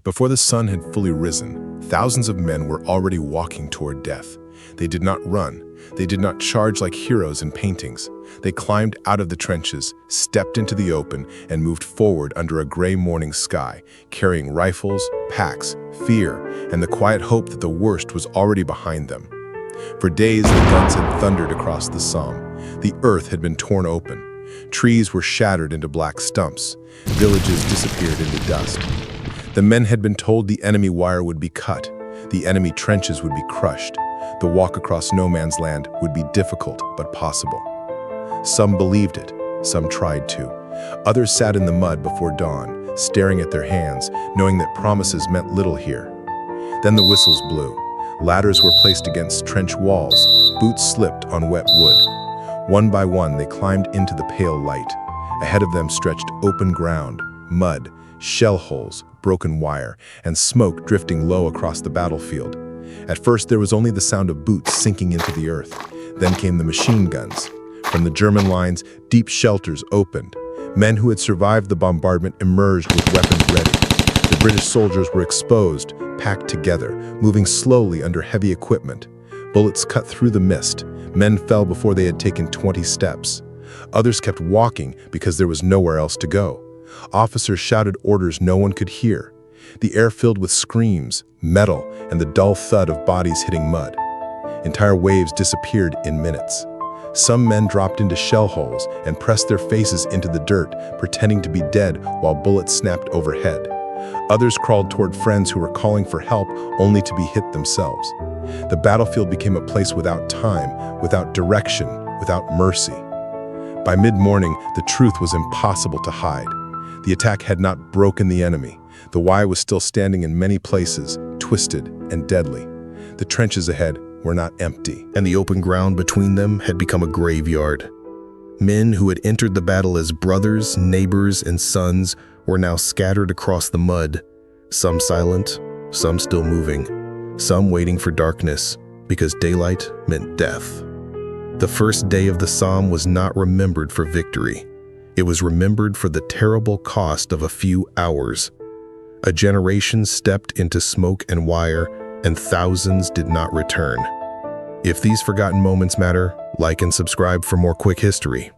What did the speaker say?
Before the sun had fully risen, thousands of men were already walking toward death. They did not run. They did not charge like heroes in paintings. They climbed out of the trenches, stepped into the open, and moved forward under a gray morning sky, carrying rifles, packs, fear, and the quiet hope that the worst was already behind them. For days, the guns had thundered across the Somme. The earth had been torn open. Trees were shattered into black stumps. Villages disappeared into dust. The men had been told the enemy wire would be cut. The enemy trenches would be crushed. The walk across no man's land would be difficult but possible. Some believed it. Some tried to. Others sat in the mud before dawn, staring at their hands, knowing that promises meant little here. Then the whistles blew. Ladders were placed against trench walls. Boots slipped on wet wood. One by one, they climbed into the pale light. Ahead of them stretched open ground, mud, shell holes, broken wire, and smoke drifting low across the battlefield. At first, there was only the sound of boots sinking into the earth. Then came the machine guns. From the German lines, deep shelters opened. Men who had survived the bombardment emerged with weapons ready. The British soldiers were exposed, packed together, moving slowly under heavy equipment. Bullets cut through the mist. Men fell before they had taken 20 steps. Others kept walking because there was nowhere else to go. Officers shouted orders no one could hear. The air filled with screams, metal, and the dull thud of bodies hitting mud. Entire waves disappeared in minutes. Some men dropped into shell holes and pressed their faces into the dirt, pretending to be dead while bullets snapped overhead. Others crawled toward friends who were calling for help only to be hit themselves. The battlefield became a place without time, without direction, without mercy. By mid-morning, the truth was impossible to hide. The attack had not broken the enemy. The Y was still standing in many places, twisted and deadly. The trenches ahead were not empty, and the open ground between them had become a graveyard. Men who had entered the battle as brothers, neighbors, and sons were now scattered across the mud, some silent, some still moving, some waiting for darkness, because daylight meant death. The first day of the Somme was not remembered for victory. It was remembered for the terrible cost of a few hours. A generation stepped into smoke and wire, and thousands did not return. If these forgotten moments matter, like and subscribe for more quick history.